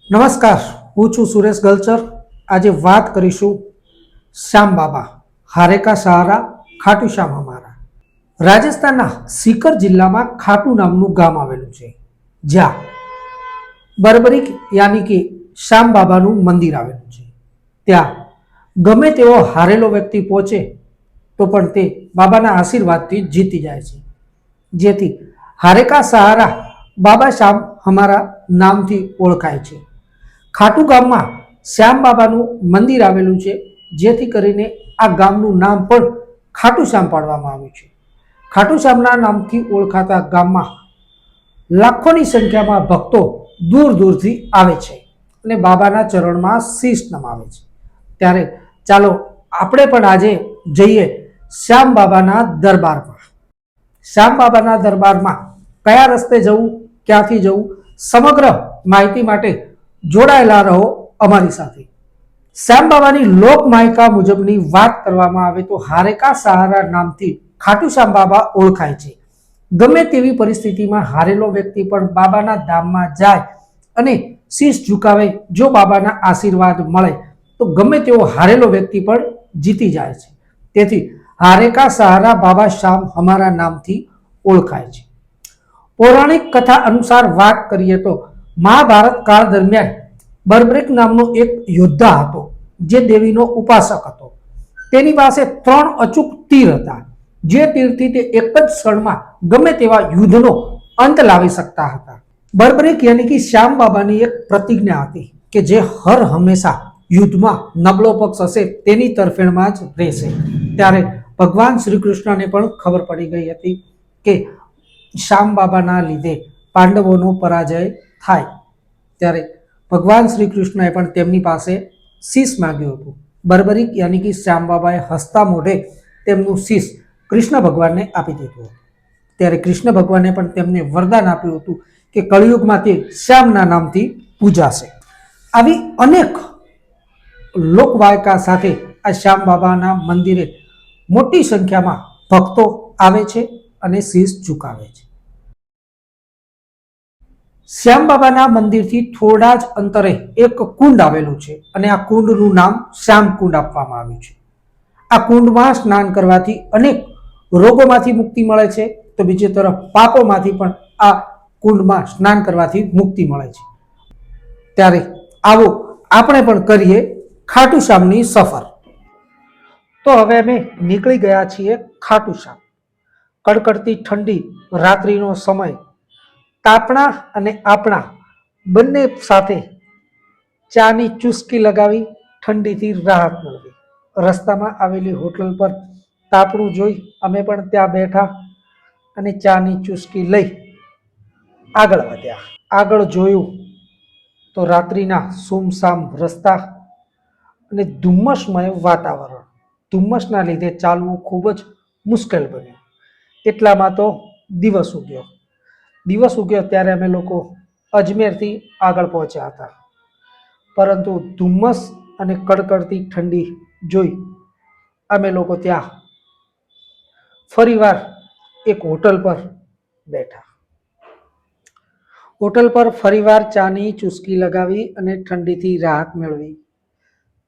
નમસ્કાર, હું છું સુરેશ ગલચર. આજે વાત કરીશું શ્યામ બાબા, હારેકા સહારા, ખાટુ શ્યામ હમારા. રાજસ્થાનના सीकर જિલ્લામાં ખાટુ નામનું ગામ આવેલું છે, જ્યાં બરબરીક યાની કે શ્યામ બાબાનું મંદિર આવેલું છે. ત્યાં ગમે તેવો હારેલો વ્યક્તિ પહોંચે તો પણ તે બાબાના આશીર્વાદથી જીતી જાય છે. જેથી હારેકા સહારા બાબા શ્યામ હમારા નામથી ઓળખાય છે. ખાટુ ગામમાં શ્યામ બાબાનું મંદિર આવેલું છે, જેથી કરીને આ ગામનું નામ પણ ખાટુ શ્યામ પાડવામાં આવ્યું છે. ખાટુ શ્યામના નામથી ઓળખાતા ગામમાં લાખોની સંખ્યામાં ભક્તો દૂર દૂરથી આવે છે અને બાબાના ચરણમાં શીશ નમાવે છે. ત્યારે ચાલો આપણે પણ આજે જઈએ શ્યામ બાબાના દરબારમાં. શ્યામ બાબાના દરબારમાં કયા રસ્તે જવું, ક્યાંથી જવું, સમગ્ર માહિતી માટે જોડાયેલા રહો અમારી સાથે. શ્યામ બાબાની લોકમાયકા મુજબની વાત કરવામાં આવે તો હારેકા સહારા નામથી ખાટુ શ્યામ બાબા ઓળખાય છે. ગમે તેવી પરિસ્થિતિમાં હારેલો વ્યક્તિ પણ બાબાના ધામમાં જાય અને શીશ ઝુકાવે, જો બાબાના આશીર્વાદ મળે તો ગમે તેવો હારેલો વ્યક્તિ પણ જીતી જાય છે. તેથી હારેકા સહારા બાબા શ્યામ હમારા નામથી ઓળખાય છે. પૌરાણિક કથા અનુસાર વાત કરીએ તો મહાભારત કાળ દરમિયાન બરબરીક નામનો એક યોદ્ધા હતો, જે દેવીનો ઉપાસક હતો. તેની પાસે 3 અચૂક તીર હતા, જે તીરથી તે એક જ ક્ષણમાં ગમે તેવા યુદ્ધનો અંત લાવી શકતા હતા. બરબરીક યાની કે શ્યામ બાબાની એક પ્રતિજ્ઞા હતી કે જે હર હંમેશા યુદ્ધમાં નબળો પક્ષ હશે તેની તરફેણમાં જ રહેશે. ત્યારે ભગવાન શ્રી કૃષ્ણને પણ ખબર પડી ગઈ હતી કે શ્યામ બાબાના લીધે પાંડવોનો પરાજય થાય. ત્યારે ભગવાન શ્રી કૃષ્ણએ પણ તેમની પાસે શીશ માંગ્યું હતું. બરબરીક યાની કે શ્યામ બાબાએ હસતા મોઢે તેમનું શીશ કૃષ્ણ ભગવાનને આપી દીધું હતું. ત્યારે કૃષ્ણ ભગવાને પણ તેમને વરદાન આપ્યું હતું કે કળિયુગમાં તે શ્યામના નામથી પૂજાશે. આવી અનેક લોકવાયકા સાથે આ શ્યામ બાબાના મંદિરે મોટી સંખ્યામાં ભક્તો આવે છે અને શીશ ઝુકાવે છે. શ્યામ બાબાના મંદિરથી થોડા જ અંતરે એક કુંડ આવેલું છે અને આ કુંડનું નામ શ્યામ કુંડ આપવામાં આવ્યું છે. આ કુંડમાં સ્નાન કરવાથી અનેક રોગોમાંથી મુક્તિ મળે છે, તો બીજી તરફ પાપોમાંથી પણ આ કુંડમાં સ્નાન કરવાથી મુક્તિ મળે છે. ત્યારે આવો આપણે પણ કરીએ ખાટુ શ્યામની સફર. તો હવે અમે નીકળી ગયા છીએ ખાટુ શ્યામ. કડકડતી ઠંડી રાત્રિનો સમય, તાપણા અને આપણા બંને સાથે ચાની ચુસ્કી લગાવી ઠંડીથી રાહત મળવી. રસ્તામાં આવેલી હોટલ પર તાપણું જોઈ અમે પણ ત્યાં બેઠા અને ચાની ચુસ્કી લઈ આગળ વધ્યા. આગળ જોયું તો રાત્રિના સુમસામ રસ્તા અને ધુમ્મસમય વાતાવરણ. ધુમ્મસના લીધે ચાલવું ખૂબ જ મુશ્કેલ બન્યું. એટલામાં તો દિવસ ઉગ્યો. દિવસ ઉગ્યો ત્યારે અમે લોકો અજમેરથી આગળ પહોંચ્યા હતા, પરંતુ ધુમ્મસ અને કડકડતી ઠંડી જોઈ અમે લોકો ત્યાં ફરીવાર એક હોટલ પર બેઠા. હોટલ પર ફરીવાર ચાની ચુસ્કી લગાવી અને ઠંડીથી રાહત મેળવી.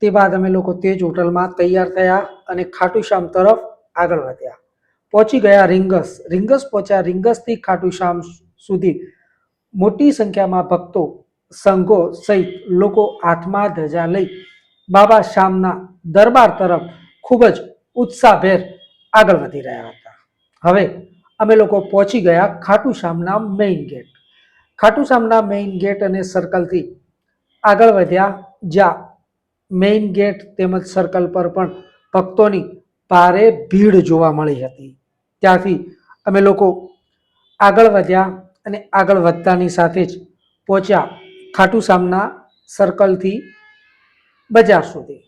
તે બાદ અમે લોકો તે જ હોટલમાં તૈયાર થયા અને ખાટુ શ્યામ તરફ આગળ વધ્યા. પહોંચી ગયા રીંગસ. રીંગસ પહોંચ્યા. રીંગસથી ખાટુ શ્યામ સુધી મોટી સંખ્યામાં ભક્તો, સંઘો સહિત લોકો હાથમાં ધજા લઈ બાબા શ્યામના દરબાર તરફ ખૂબ જ ઉત્સાહભેર આગળ વધી રહ્યા હતા. હવે અમે લોકો પહોંચી ગયા ખાટુ શ્યામના મેઇન ગેટ. ખાટુ શ્યામના મેઇન ગેટ અને સર્કલથી આગળ વધ્યા, જ્યાં મેઇન ગેટ તેમજ સર્કલ પર પણ ભક્તોની ભારે ભીડ જોવા મળી હતી. ત્યાંથી અમે લોકો આગળ વધ્યા અને આગળ વધતાની સાથે જ પહોંચ્યા ખાટુ શ્યામના સર્કલથી બજાર સુધી.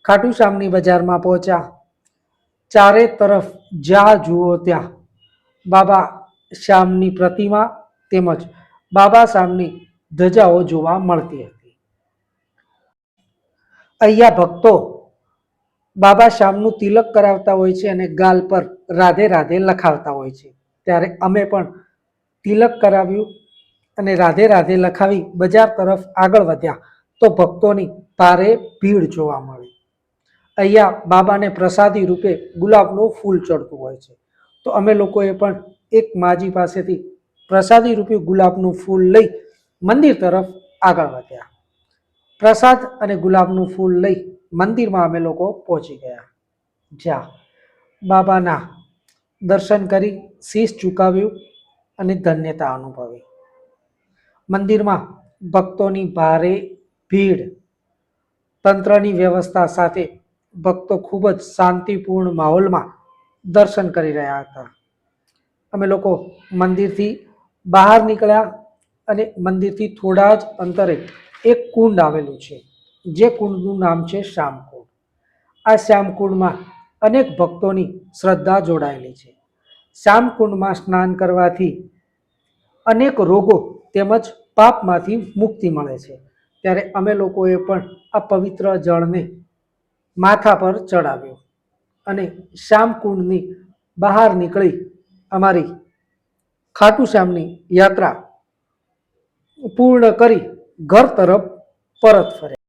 ખાટુ શ્યામની બજારમાં પહોંચ્યા. ચારે તરફ જ્યાં જુઓ ત્યાં બાબા શ્યામની પ્રતિમા તેમજ બાબા શ્યામની ધજાઓ જોવા મળતી હતી. અહીંયા ભક્તો બાબા શ્યામનું તિલક કરાવતા હોય છે અને ગાલ પર રાધે રાધે લખાવતા હોય છે. ત્યારે અમે પણ તિલક કરાવ્યું અને રાધે રાધે લખાવી બજાર તરફ આગળ વધ્યા તો ભક્તોની ભારે ભીડ જોવા મળી. અહીંયા બાબાને પ્રસાદી રૂપે ગુલાબનું ફૂલ ચડતું હોય છે. તો અમે લોકોએ પણ એક માજી પાસેથી પ્રસાદી રૂપે ગુલાબનું ફૂલ લઈ મંદિર તરફ આગળ વધ્યા. પ્રસાદ અને ગુલાબનું ફૂલ લઈ મંદિરમાં અમે લોકો પહોંચી ગયા. જ્યાં બાબાના દર્શન કરી શીશ ઝુકાવ્યું અને ધન્યતા અનુભવી. મંદિરમાં ભક્તોની ભારે ભીડ, તંત્રની વ્યવસ્થા સાથે ભક્તો ખૂબ જ શાંતિપૂર્ણ માહોલમાં દર્શન કરી રહ્યા હતા. અમે લોકો મંદિરથી બહાર નીકળ્યા અને મંદિરથી થોડા જ અંતરે એક કુંડ આવેલું છે, જે કુંડનું નામ છે શ્યામકુંડ. આ શ્યામકુંડમાં અનેક ભક્તોની શ્રદ્ધા જોડાયેલી છે. શ્યામકુંડમાં સ્નાન કરવાથી અનેક રોગો તેમજ પાપમાંથી મુક્તિ મળે છે. ત્યારે અમે લોકોએ પણ આ પવિત્ર જળને માથા પર ચડાવ્યું અને શ્યામકુંડની બહાર નીકળી અમારી ખાટુ શ્યામની યાત્રા પૂર્ણ કરી ઘર તરફ પરત ફર્યા.